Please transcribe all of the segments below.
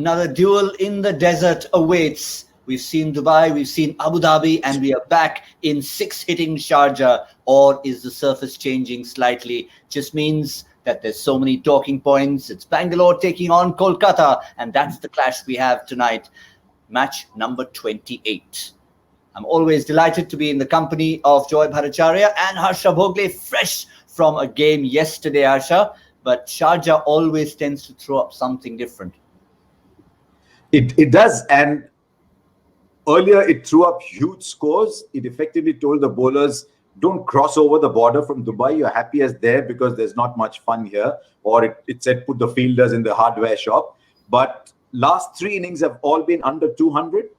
Another duel in the desert awaits. We've seen Dubai, we've seen Abu Dhabi, and we are back in 6-hitting Sharjah. Or is the surface changing slightly? Just means that there's so many talking points. It's Bangalore taking on Kolkata, and that's the clash we have tonight. Match number 28. I'm always delighted to be in the company of Joy Bhattacharjya and Harsha Bhogle, fresh from a game yesterday, Harsha. But Sharjah always tends to throw up something different. It does, and earlier it threw up huge scores. It effectively told the bowlers, don't cross over the border from Dubai. You're happy as there because there's not much fun here. Or it said put the fielders in the hardware shop. But last 3 innings have all been under 200.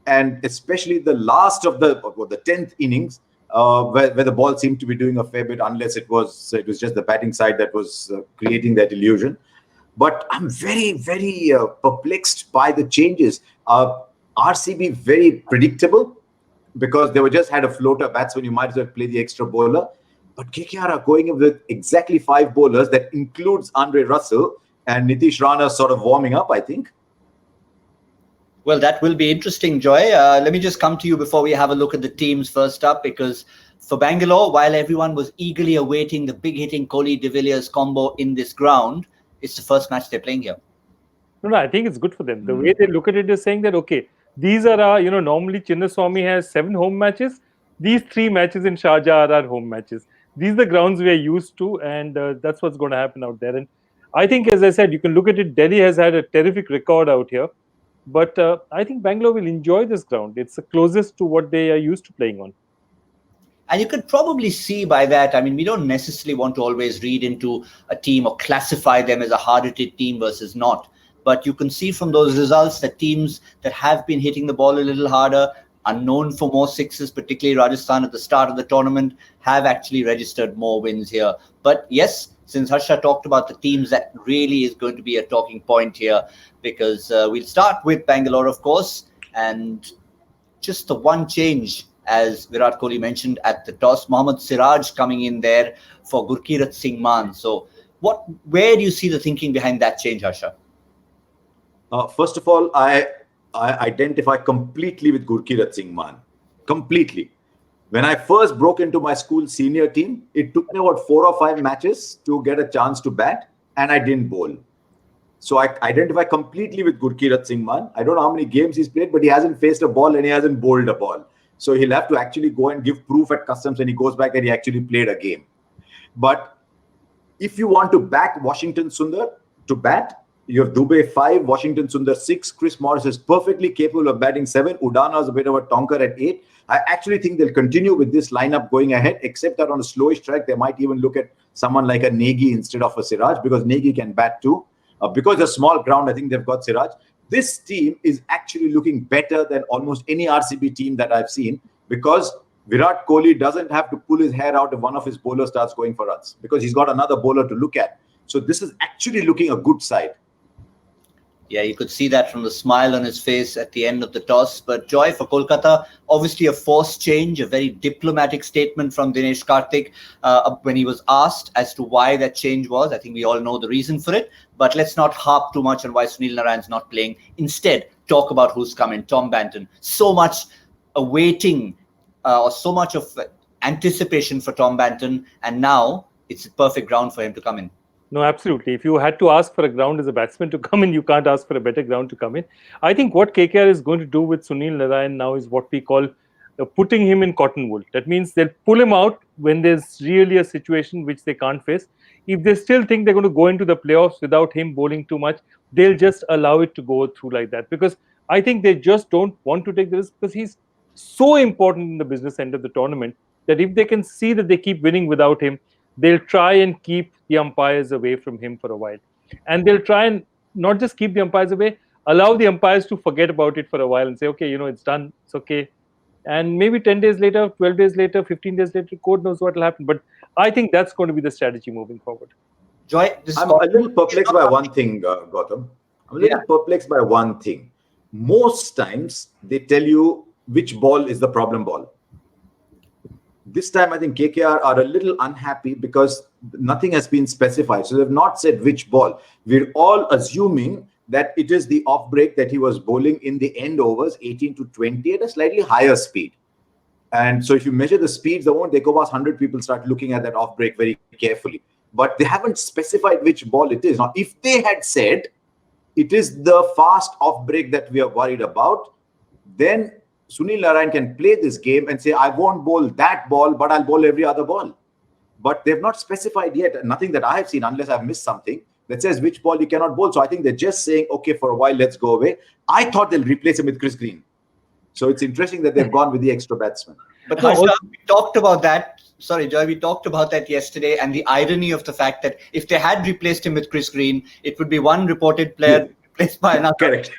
And especially the last of the 10th innings, where the ball seemed to be doing a fair bit, unless it was just the batting side that was creating that illusion. But I'm very, very perplexed by the changes. RCB very predictable because they were just had a floater batsman. You might as well play the extra bowler. But KKR are going in with exactly 5 bowlers. That includes Andre Russell and Nitish Rana sort of warming up, I think. Well, that will be interesting, Joy. Let me just come to you before we have a look at the teams first up, because for Bangalore, while everyone was eagerly awaiting the big-hitting Kohli de Villiers combo in this ground, it's the first match they're playing here. No, I think it's good for them. The way they look at it is saying that, okay, these are our, normally Chinnaswamy has 7 home matches. These 3 matches in Sharjah are our home matches. These are the grounds we are used to, and that's what's going to happen out there. And I think, as I said, you can look at it. Delhi has had a terrific record out here. But I think Bangalore will enjoy this ground. It's the closest to what they are used to playing on. And you could probably see by that, I mean, we don't necessarily want to always read into a team or classify them as a hard-hitted team versus not. But you can see from those results that teams that have been hitting the ball a little harder, are known for more sixes, particularly Rajasthan at the start of the tournament, have actually registered more wins here. But yes, since Harsha talked about the teams, that really is going to be a talking point here, because we'll start with Bangalore, of course, and just the one change, as Virat Kohli mentioned at the toss, Mohammad Siraj coming in there for Gurkirat Singh Mann. So where do you see the thinking behind that change, Harsha? First of all, I identify completely with Gurkirat Singh Mann. Completely. When I first broke into my school senior team, it took me about 4 or 5 matches to get a chance to bat, and I didn't bowl. So I identify completely with Gurkirat Singh Mann. I don't know how many games he's played, but he hasn't faced a ball and he hasn't bowled a ball. So he'll have to actually go and give proof at customs when he goes back that he actually played a game. But if you want to back Washington Sundar to bat, you have Dubey 5, Washington Sundar 6. Chris Morris is perfectly capable of batting 7. Udana is a bit of a tonker at 8. I actually think they'll continue with this lineup going ahead, except that on a slowish track, they might even look at someone like a Negi instead of a Siraj, because Negi can bat too. Because a small ground, I think they've got Siraj. This team is actually looking better than almost any RCB team that I've seen, because Virat Kohli doesn't have to pull his hair out if one of his bowlers starts going for runs, because he's got another bowler to look at. So this is actually looking a good side. Yeah, you could see that from the smile on his face at the end of the toss. But Joy, for Kolkata, obviously a forced change, a very diplomatic statement from Dinesh Karthik when he was asked as to why that change was. I think we all know the reason for it. But let's not harp too much on why Sunil Narayan's not playing. Instead, talk about who's coming, Tom Banton. So much awaiting or so much of anticipation for Tom Banton. And now it's a perfect ground for him to come in. No, absolutely. If you had to ask for a ground as a batsman to come in, you can't ask for a better ground to come in. I think what KKR is going to do with Sunil Narayan now is what we call putting him in cotton wool. That means they'll pull him out when there's really a situation which they can't face. If they still think they're going to go into the playoffs without him bowling too much, they'll just allow it to go through like that. Because I think they just don't want to take the risk, because he's so important in the business end of the tournament that if they can see that they keep winning without him, they'll try and keep the umpires away from him for a while. And they'll try and not just keep the umpires away, allow the umpires to forget about it for a while and say, okay, it's done, it's okay. And maybe 10 days later, 12 days later, 15 days later, God knows what will happen. But I think that's going to be the strategy moving forward. Joy, I'm a little perplexed by one thing, Gautam. I'm a little perplexed by one thing. Most times, they tell you which ball is the problem ball. This time, I think KKR are a little unhappy because nothing has been specified. So they've not said which ball. We're all assuming that it is the off break that he was bowling in the end overs, 18 to 20 at a slightly higher speed. And so if you measure the speeds, the moment they go past 100, people start looking at that off break very carefully. But they haven't specified which ball it is. Now, if they had said it is the fast off break that we are worried about, then Sunil Narine can play this game and say, I won't bowl that ball, but I'll bowl every other ball. But they've not specified yet, nothing that I have seen, unless I've missed something, that says which ball you cannot bowl. So I think they're just saying, okay, for a while, let's go away. I thought they'll replace him with Chris Green. So it's interesting that they've gone with the extra batsman. But Harsha, we talked about that. Sorry, Joy, we talked about that yesterday, and the irony of the fact that if they had replaced him with Chris Green, it would be one reported player replaced by another. Correct.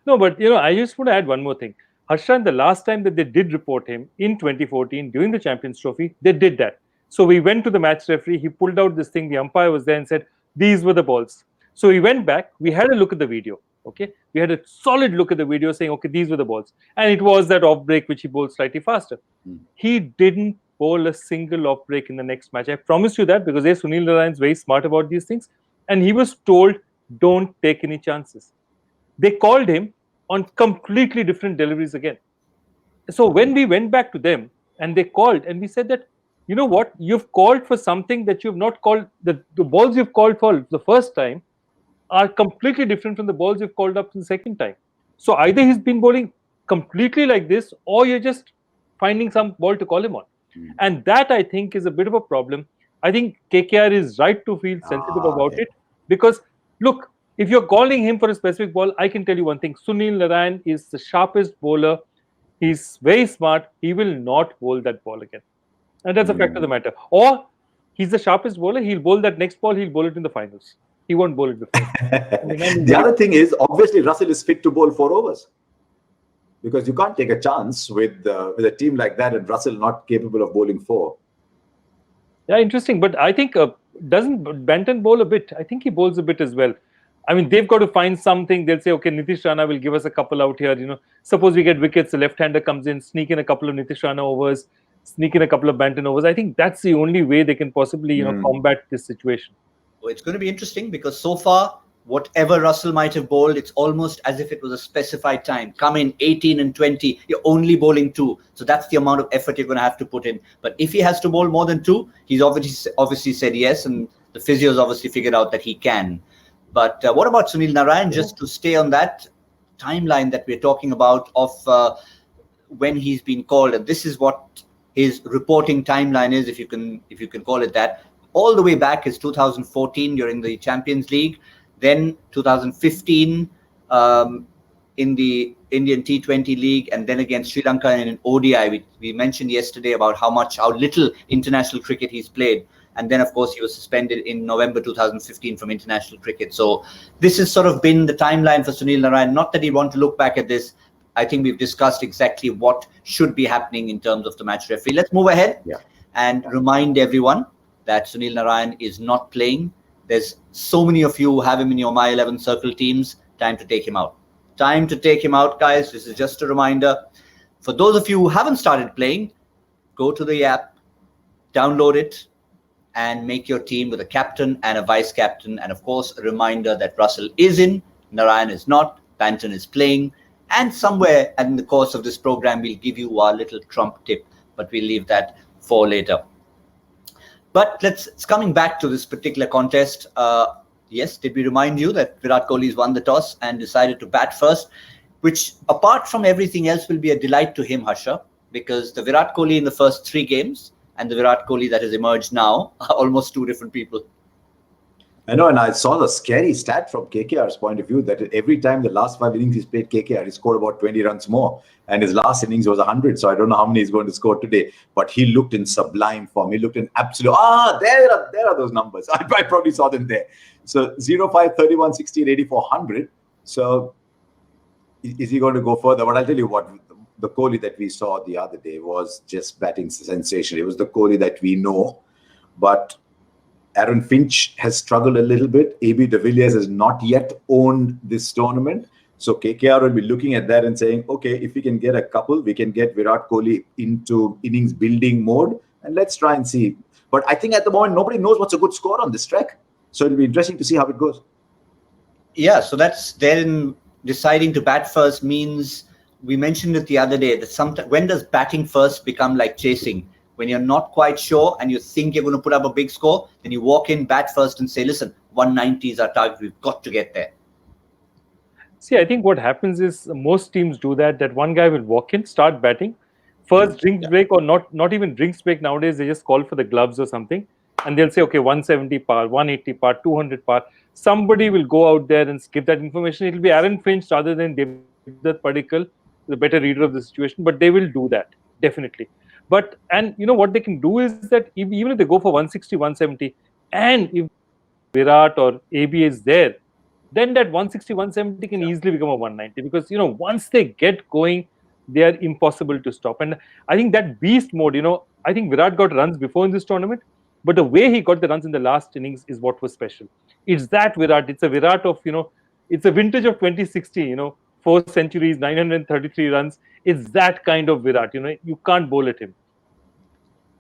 No, but I just want to add one more thing. Harshan, the last time that they did report him in 2014 during the Champions Trophy, they did that. So we went to the match referee, he pulled out this thing, the umpire was there and said, these were the balls. So we went back, we had a look at the video. Okay, we had a solid look at the video saying, okay, these were the balls. And it was that off break which he bowled slightly faster. He didn't bowl a single off break in the next match. I promise you that, because Sunil Narine is very smart about these things. And he was told, don't take any chances. They called him on completely different deliveries again. So when we went back to them and they called and we said that, you know what, you've called for something that you've not called, the balls you've called for the first time are completely different from the balls you've called up the second time. So either he's been bowling completely like this, or you're just finding some ball to call him on. And that, I think, is a bit of a problem. I think KKR is right to feel sensitive about it, because look, if you're calling him for a specific ball, I can tell you one thing. Sunil Narine is the sharpest bowler. He's very smart. He will not bowl that ball again. And that's a fact of the matter. Or he's the sharpest bowler. He'll bowl that next ball. He'll bowl it in the finals. He won't bowl it before. The other thing is, obviously, Russell is fit to bowl 4 overs. Because you can't take a chance with a team like that and Russell not capable of bowling 4. Yeah, interesting. But I think, doesn't Benton bowl a bit? I think he bowls a bit as well. I mean, they've got to find something. They'll say, okay, Nitish Rana will give us a couple out here. Suppose we get wickets, the left-hander comes in, sneak in a couple of Nitish Rana overs, sneak in a couple of Benton overs. I think that's the only way they can possibly, combat this situation. Well, it's going to be interesting, because so far, whatever Russell might have bowled, it's almost as if it was a specified time. Come in 18 and 20, you're only bowling 2. So that's the amount of effort you're going to have to put in. But if he has to bowl more than 2, he's obviously said yes, and the physio's obviously figured out that he can. But what about Sunil Narine? Just to stay on that timeline that we're talking about of when he's been called, and this is what his reporting timeline is, if you can call it that. All the way back is 2014 during the Champions League, then 2015 in the Indian T20 League, and then against Sri Lanka in an ODI. We mentioned yesterday about how little international cricket he's played. And then, of course, he was suspended in November 2015 from international cricket. So this has sort of been the timeline for Sunil Narine. Not that he want to look back at this. I think we've discussed exactly what should be happening in terms of the match referee. Let's move ahead and remind everyone that Sunil Narine is not playing. There's so many of you who have him in your My 11 Circle teams. Time to take him out. Time to take him out, guys. This is just a reminder. For those of you who haven't started playing, go to the app, download it, and make your team with a captain and a vice captain. And of course, a reminder that Russell is in, Narine is not, Banton is playing. And somewhere in the course of this program, we'll give you our little trump tip, but we'll leave that for later. But it's coming back to this particular contest. Yes, did we remind you that Virat Kohli's won the toss and decided to bat first, which apart from everything else will be a delight to him, Harsha, because the Virat Kohli in the first 3 games and the Virat Kohli that has emerged now are almost 2 different people. I know, and I saw the scary stat from KKR's point of view that every time the last 5 innings he's played KKR, he scored about 20 runs more. And his last innings was 100. So I don't know how many he's going to score today. But he looked in sublime form. He looked in absolute... there are those numbers. I probably saw them there. So 05, 31, 16, 84, 100. So is he going to go further? But I'll tell you what, the Kohli that we saw the other day was just batting sensational. It was the Kohli that we know. But Aaron Finch has struggled a little bit. AB de Villiers has not yet owned this tournament. So KKR will be looking at that and saying, okay, if we can get a couple, we can get Virat Kohli into innings building mode. And let's try and see. But I think at the moment, nobody knows what's a good score on this track. So it'll be interesting to see how it goes. Yeah, so that's then deciding to bat first means, we mentioned it the other day, that sometimes, when does batting first become like chasing? When you're not quite sure and you think you're going to put up a big score, then you walk in, bat first and say, listen, 190 is our target. We've got to get there. See, I think what happens is most teams do that one guy will walk in, start batting, first drinks break, or not even drinks break nowadays, they just call for the gloves or something, and they'll say, okay, 170 par, 180 par, 200 par. Somebody will go out there and give that information. It'll be Aaron Finch rather than Devdutt Padikkal, the better reader of the situation, but they will do that, definitely. But, and you know what they can do is that even if they go for 160, 170, and if Virat or AB is there, then that 160, 170 can easily become a 190, because once they get going, they are impossible to stop. And I think that beast mode, I think Virat got runs before in this tournament, but the way he got the runs in the last innings is what was special. It's that Virat. It's a Virat of, it's a vintage of 2016, 4 centuries, 933 runs. It's that kind of Virat. You can't bowl at him.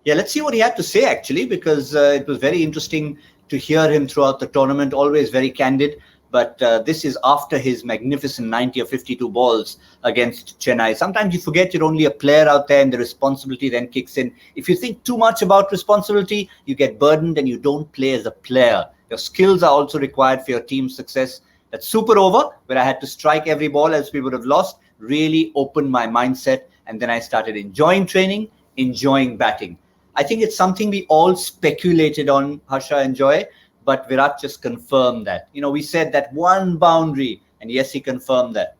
Yeah, let's see what he had to say, actually, because it was very interesting to hear him throughout the tournament, always very candid. But this is after his magnificent 90 or 52 balls against Chennai. Sometimes you forget you're only a player out there and the responsibility then kicks in. If you think too much about responsibility, you get burdened and you don't play as a player. Your skills are also required for your team's success. That super over, where I had to strike every ball else we would have lost, really opened my mindset. And then I started enjoying training, enjoying batting. I think it's something we all speculated on, Harsha and Joy, but Virat just confirmed that. We said that one boundary, and yes, he confirmed that.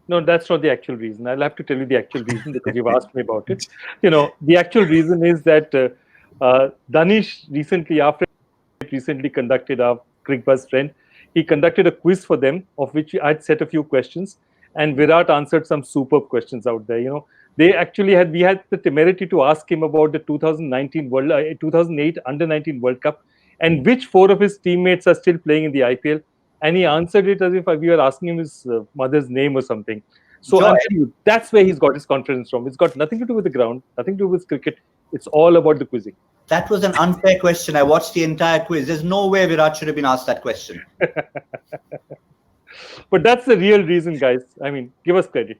No, that's not the actual reason. I'll have to tell you the actual reason, because you've asked me about it. The actual reason is that Danish recently conducted, our Cricbuzz friend, he conducted a quiz for them, of which I'd set a few questions, and Virat answered some superb questions out there. We had the temerity to ask him about the 2008 Under-19 World Cup, and which 4 of his teammates are still playing in the IPL. And he answered it as if we were asking him his mother's name or something. So I'm telling you, that's where he's got his confidence from. It's got nothing to do with the ground, nothing to do with cricket. It's all about the quizzing. That was an unfair question. I watched the entire quiz. There's no way Virat should have been asked that question. But that's the real reason, guys. I mean, give us credit.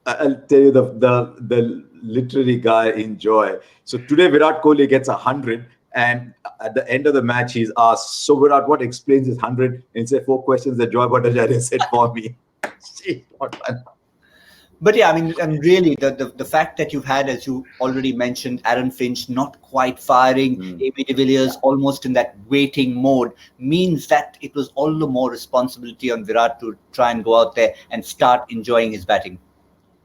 I'll tell you the literary guy in Joy. So today Virat Kohli gets 100, and at the end of the match he's asked, so Virat, what explains his 100? And he said 4 questions that Joy Bhattacharjya said for me. But yeah, I mean, and really the fact that you've had, as you already mentioned, Aaron Finch not quite firing, AB de Villiers almost in that waiting mode, means that it was all the more responsibility on Virat to try and go out there and start enjoying his batting.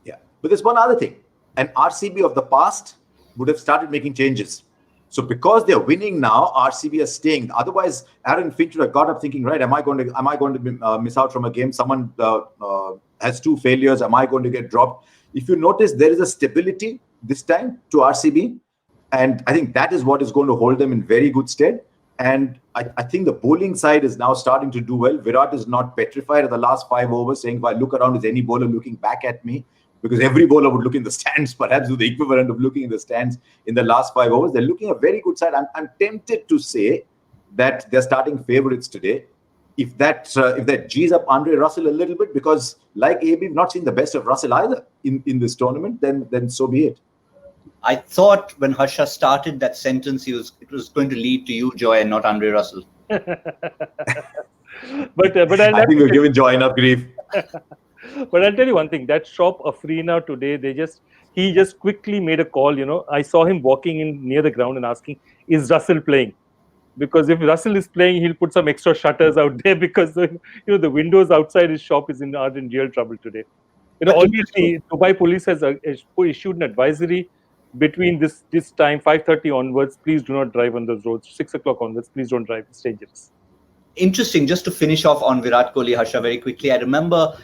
Yeah, but there's one other thing. An RCB of the past would have started making changes. So because they're winning now, RCB are staying. Otherwise, Aaron Finch would have got up thinking, right, am I going to miss out from a game? Someone has 2 failures. Am I going to get dropped? If you notice, there is a stability this time to RCB. And I think that is what is going to hold them in very good stead. And I think the bowling side is now starting to do well. Virat is not petrified at the last 5 overs, saying, if I look around, is any bowler looking back at me? Because every bowler would look in the stands, perhaps do the equivalent of looking in the stands in the last 5 overs. They're looking a very good side. I'm tempted to say that they're starting favourites today. If that G's up Andre Russell a little bit, because like AB, we've not seen the best of Russell either in this tournament, then so be it. I thought when Harsha started that sentence, it was going to lead to you, Joy, and not Andre Russell. but I think we're giving Joy enough grief. But I'll tell you one thing, that shop Afrina today, he just quickly made a call. I saw him walking in near the ground and asking, is Russell playing? Because if Russell is playing, he'll put some extra shutters out there, because the windows outside his shop are in real trouble today. Obviously, Dubai police has issued an advisory between this time, 5:30 onwards. Please do not drive on those roads. 6 o'clock onwards, please don't drive. It's dangerous. Interesting, just to finish off on Virat Kohli, Harsha, very quickly. I remember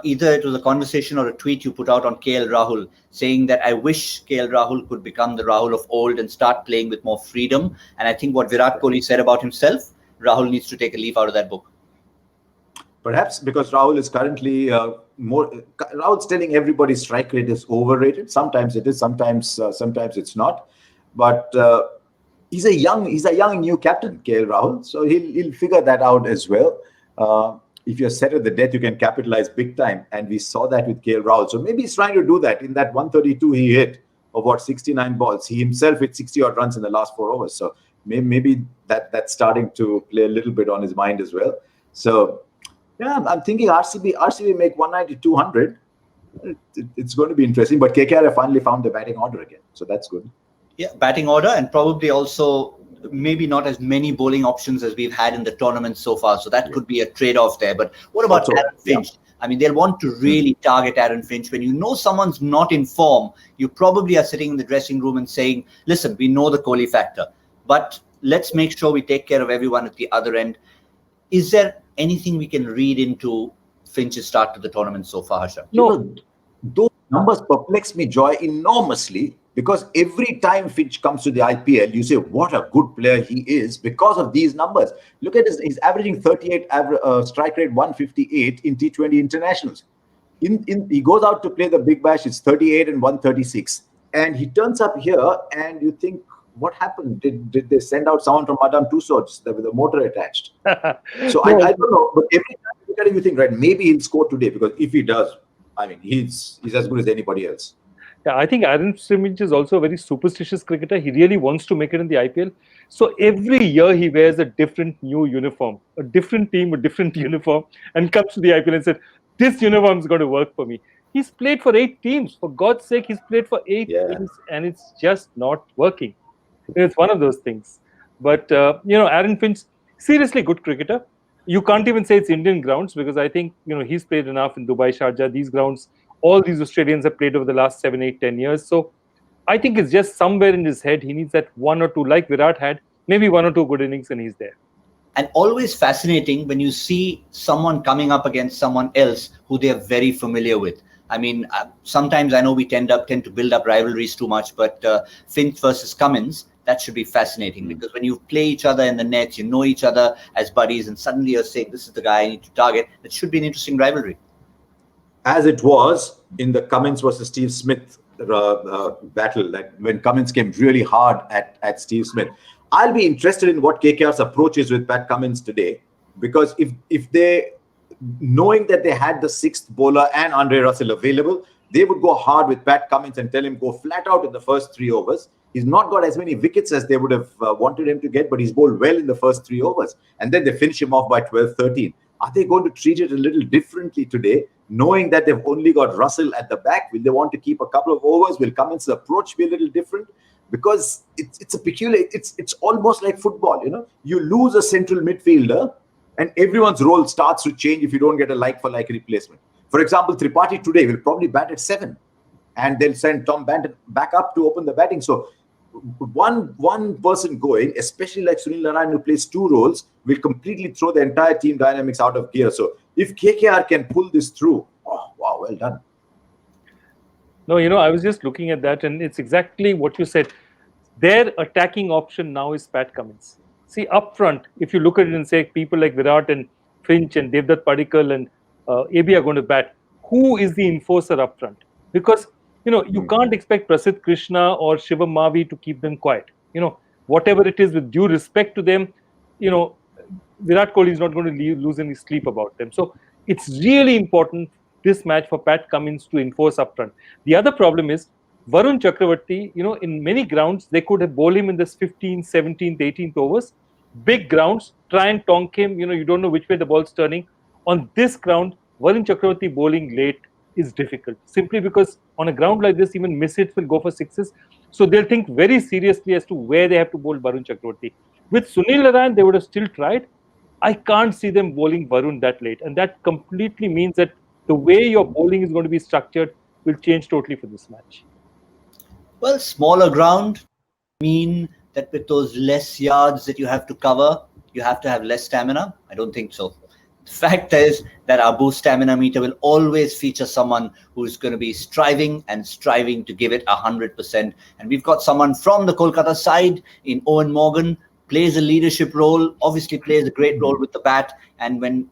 either it was a conversation or a tweet you put out on KL Rahul saying that I wish KL Rahul could become the Rahul of old and start playing with more freedom. And I think what Virat Kohli said about himself, Rahul needs to take a leaf out of that book. Perhaps because Rahul is currently Rahul's telling everybody strike rate is overrated. Sometimes it is, sometimes it's not. But he's a young new captain, KL Rahul, so he'll figure that out as well. if you're set at the death, you can capitalize big time. And we saw that with KL Rahul. So maybe he's trying to do that. In that 132 he hit, of what, 69 balls, he himself hit 60 odd runs in the last 4 overs. So maybe that's starting to play a little bit on his mind as well. So yeah, I'm thinking RCB make 190, 200. It's going to be interesting. But KKR have finally found the batting order again. So that's good. Yeah, batting order, and probably also maybe not as many bowling options as we've had in the tournament so far. So that could be a trade-off there. But what about Aaron Finch? Yeah. I mean, they'll want to really target Aaron Finch. When you know someone's not in form, you probably are sitting in the dressing room and saying, listen, we know the Kohli factor, but let's make sure we take care of everyone at the other end. Is there anything we can read into Finch's start to the tournament so far, Harsha? No, those numbers perplex me, Joy, enormously. Because every time Finch comes to the IPL, you say, what a good player he is because of these numbers. Look at this. He's averaging 38 strike rate, 158 in T20 internationals. He goes out to play the Big Bash. It's 38 and 136. And he turns up here and you think, what happened? Did they send out someone from Madame Tussauds with a motor attached? So I don't know. But every time you look at it, you think, right, maybe he'll score today. Because if he does, I mean, he's as good as anybody else. Yeah, I think Aaron Finch is also a very superstitious cricketer. He really wants to make it in the IPL. So every year he wears a different new uniform, a different team, a different uniform, and comes to the IPL and said, this uniform is going to work for me. He's played for 8 teams. For God's sake, he's played for 8 teams, and it's just not working. It's one of those things. But, Aaron Finch, seriously good cricketer. You can't even say it's Indian grounds because I think, he's played enough in Dubai, Sharjah, these grounds. All these Australians have played over the last 7, 8, 10 years. So I think it's just somewhere in his head. He needs that 1 or 2, like Virat had, maybe 1 or 2 good innings and he's there. And always fascinating when you see someone coming up against someone else who they are very familiar with. I mean, sometimes I know we tend to build up rivalries too much, but Finch versus Cummins, that should be fascinating because when you play each other in the nets, you know each other as buddies, and suddenly you're saying, this is the guy I need to target. That should be an interesting rivalry. As it was in the Cummins versus Steve Smith battle, that when Cummins came really hard at Steve Smith. I'll be interested in what KKR's approach is with Pat Cummins today, because if they, knowing that they had the 6th bowler and Andre Russell available, they would go hard with Pat Cummins and tell him go flat out in the first 3 overs. He's not got as many wickets as they would have wanted him to get, but he's bowled well in the first 3 overs. And then they finish him off by 12, 13. Are they going to treat it a little differently today, knowing that they've only got Russell at the back? Will they want to keep a couple of overs? Will Cummins' approach be a little different? Because it's a peculiar, it's almost like football, You lose a central midfielder and everyone's role starts to change if you don't get a like-for-like replacement. For example, Tripathi today will probably bat at 7 and they'll send Tom Banton back up to open the batting. So one person going, especially like Sunil Narine, who plays 2 roles, will completely throw the entire team dynamics out of gear. So if KKR can pull this through, oh, wow, well done. No, I was just looking at that and it's exactly what you said. Their attacking option now is Pat Cummins. See, up front, if you look at it and say people like Virat and Finch and Devdutt Padikkal and AB are going to bat, who is the enforcer up front? Because you can't expect Prasidh Krishna or Shivam Mavi to keep them quiet. Whatever it is, with due respect to them, Virat Kohli is not going to lose any sleep about them. So it's really important, this match, for Pat Cummins to enforce up front. The other problem is Varun Chakravarti, in many grounds, they could have bowled him in this 15th, 17th, 18th overs. Big grounds, try and tonk him. You don't know which way the ball's turning. On this ground, Varun Chakravarti bowling late is difficult, simply because on a ground like this, even miss-hits will go for 6s. So they'll think very seriously as to where they have to bowl Varun Chakravarti. With Sunil Narine, they would have still tried. I can't see them bowling Varun that late. And that completely means that the way your bowling is going to be structured will change totally for this match. Well, smaller ground mean that with those less yards that you have to cover, you have to have less stamina? I don't think so. The fact is that our boost stamina meter will always feature someone who's going to be striving to give it 100%. And we've got someone from the Kolkata side in Owen Morgan, plays a leadership role, obviously plays a great role with the bat. And when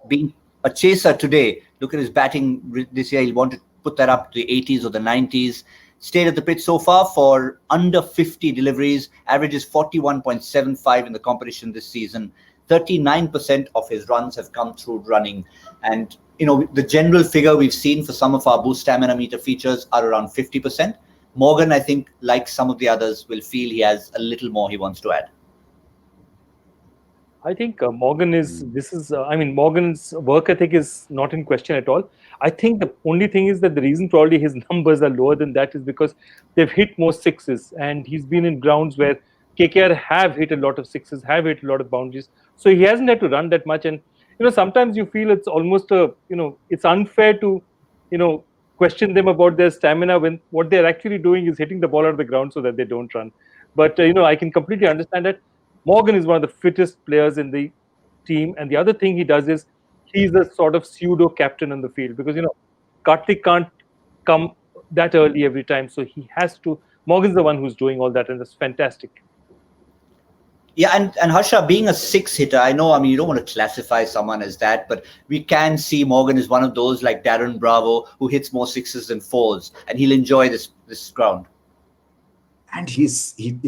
being a chaser today, look at his batting this year, he'll want to put that up to the 80s or the 90s. Stayed at the pitch so far for under 50 deliveries, averages 41.75 in the competition this season. 39% of his runs have come through running. And, the general figure we've seen for some of our boost stamina meter features are around 50%. Morgan, I think, like some of the others, will feel he has a little more he wants to add. I think Morgan's work ethic is not in question at all. I think the only thing is that the reason probably his numbers are lower than that is because they've hit more sixes, and he's been in grounds where KKR have hit a lot of sixes, have hit a lot of boundaries. So he hasn't had to run that much. And, sometimes you feel it's almost it's unfair to, question them about their stamina when what they're actually doing is hitting the ball out of the ground so that they don't run. But, I can completely understand that. Morgan is one of the fittest players in the team, and the other thing he does is he's a sort of pseudo captain on the field because Karthik can't come that early every time, so he has to. Morgan's the one who's doing all that, and that's fantastic. Yeah, and Harsha, being a six hitter, I know, you don't want to classify someone as that, but we can see Morgan is one of those like Darren Bravo who hits more sixes than fours, and he'll enjoy this ground. And he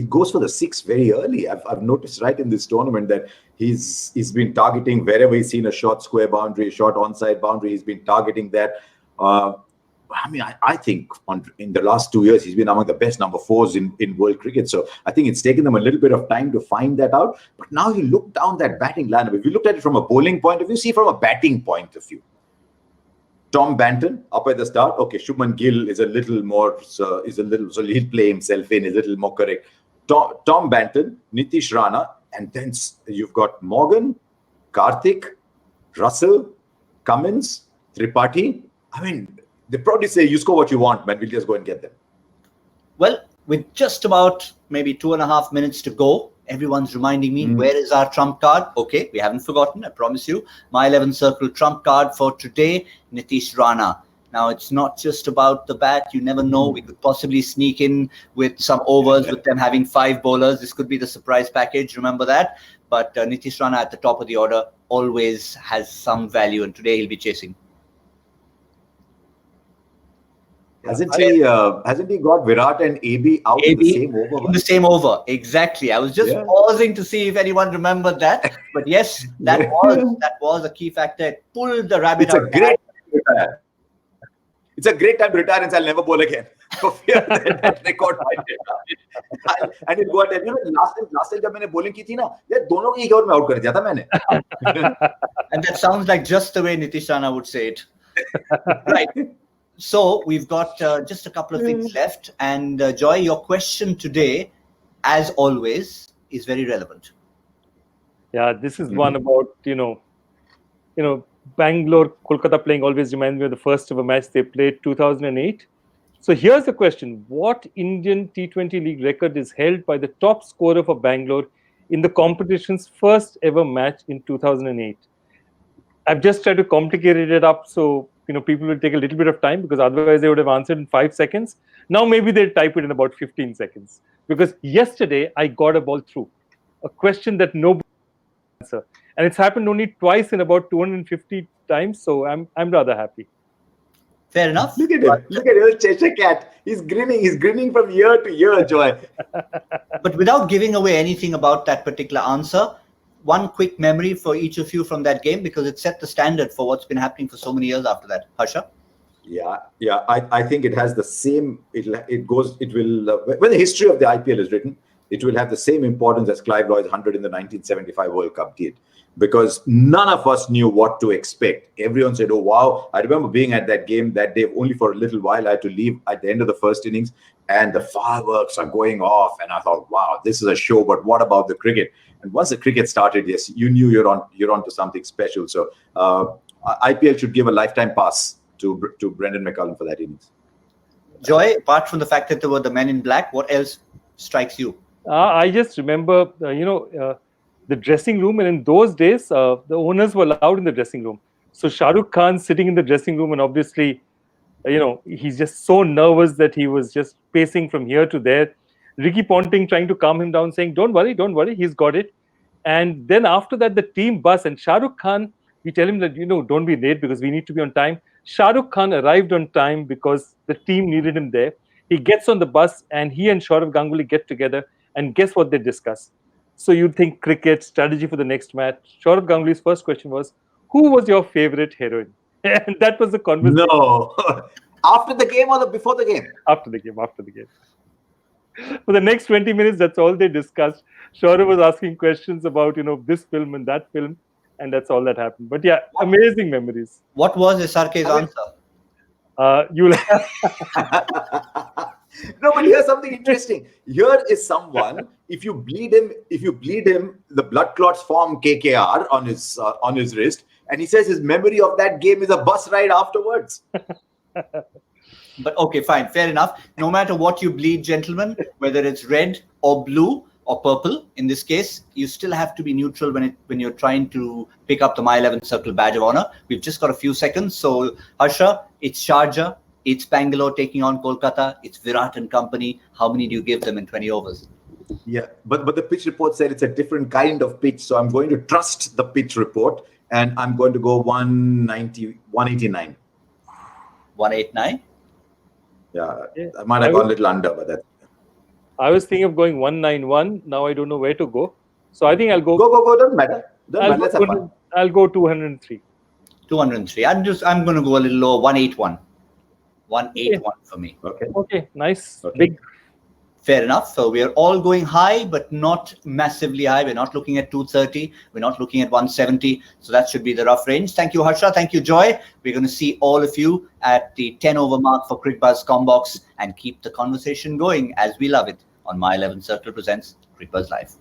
goes for the six very early. I've noticed right in this tournament that he's been targeting wherever he's seen a short square boundary, a short onside boundary. He's been targeting that. I think in the last 2 years he's been among the best number fours in world cricket. So I think it's taken them a little bit of time to find that out. But now you look down that batting lineup. If you looked at it from a bowling point of view, see from a batting point of view. Tom Banton up at the start. Okay, Shubman Gill is a little more, so he'll play himself in, is a little more correct. Tom Banton, Nitish Rana, and then you've got Morgan, Karthik, Russell, Cummins, Tripathi. They probably say, you score what you want, man, we'll just go and get them. Well, with just about maybe 2.5 minutes to go, everyone's reminding me, where is our trump card? Okay, we haven't forgotten, I promise you. My 11 circle trump card for today, Nitish Rana. Now, it's not just about the bat. You never know. We could possibly sneak in with some overs with them having 5 bowlers. This could be the surprise package. Remember that. But Nitish Rana at the top of the order always has some value. And today he'll be chasing. Hasn't he got Virat and AB out in the same over? In the same over, exactly. I was just pausing to see if anyone remembered that. But yes, that was a key factor. It pulled the rabbit out. It's a great time to retire and say, I'll never bowl again. For fear that record might get. And it got, last time जब मैंने bowling की थी ना, ये दोनों की over में out कर दिया था मैंने. And that sounds like just the way Nitish Rana would say it. Right. So we've got just a couple of things left. And Joy, your question today, as always, is very relevant. Yeah, this is one about, Bangalore Kolkata playing always reminds me of the first ever match they played 2008. So here's the question. What Indian T20 League record is held by the top scorer for Bangalore in the competition's first ever match in 2008? I've just tried to complicate it up so people will take a little bit of time because otherwise they would have answered in 5 seconds. Now maybe they'll type it in about 15 seconds. Because yesterday I got a ball through. A question that nobody can answer. And it's happened only twice in about 250 times. So I'm rather happy. Fair enough. Look at him. Look at your Cheshire cat. He's grinning. He's grinning from year to year, Joy. But without giving away anything about that particular answer, one quick memory for each of you from that game, because it set the standard for what's been happening for so many years after that. Harsha? Yeah. I think it has the same, when the history of the IPL is written, it will have the same importance as Clive Lloyd's 100 in the 1975 World Cup did. Because none of us knew what to expect. Everyone said, oh, wow. I remember being at that game that day only for a little while. I had to leave at the end of the first innings and the fireworks are going off. And I thought, wow, this is a show. But what about the cricket? And once the cricket started, yes, you knew you're on to something special. So IPL should give a lifetime pass to Brendan McCullum for that innings. Joy, apart from the fact that there were the men in black, what else strikes you? I just remember, the dressing room. And in those days, the owners were allowed in the dressing room. So Shah Rukh Khan sitting in the dressing room and obviously, he's just so nervous that he was just pacing from here to there. Ricky Ponting trying to calm him down, saying, don't worry, he's got it. And then after that, the team bus and Shah Rukh Khan, we tell him that, don't be late because we need to be on time. Shah Rukh Khan arrived on time because the team needed him there. He gets on the bus and he and Saurav Ganguly get together and guess what they discuss? So you'd think cricket, strategy for the next match. Saurav Ganguly's first question was, who was your favorite heroine? And that was the conversation. No. After the game or before the game? After the game. For the next 20 minutes, that's all they discussed. Saurav was asking questions about, this film and that film, and that's all that happened. But yeah, amazing memories. What was SRK's answer? You'll have No, but here's something interesting. Here is someone, if you bleed him, the blood clots form KKR on his wrist, and he says his memory of that game is a bus ride afterwards. But okay, fine, fair enough. No matter what you bleed, gentlemen, whether it's red or blue or purple, in this case, you still have to be neutral when you're trying to pick up the My 11 Circle badge of honor. We've just got a few seconds. So, Harsha, it's Sharjah, it's Bangalore taking on Kolkata, it's Virat and company. How many do you give them in 20 overs? Yeah, but the pitch report said it's a different kind of pitch, so I'm going to trust the pitch report, and I'm going to go 189. 189? Yeah, I might have gone a little under, but that. I was thinking of going 191. Now I don't know where to go. So I think I'll go. Go. Doesn't matter. Let's have fun. I'll go 203. 203. I'm going to go a little lower. 181. 181 for me. Okay. Nice. Okay. Big. Fair enough. So we are all going high, but not massively high. We're not looking at 230. We're not looking at 170. So that should be the rough range. Thank you, Harsha. Thank you, Joy. We're going to see all of you at the 10 over mark for Cricbuzz Combox and keep the conversation going as we love it on My 11 Circle presents Cricbuzz Live.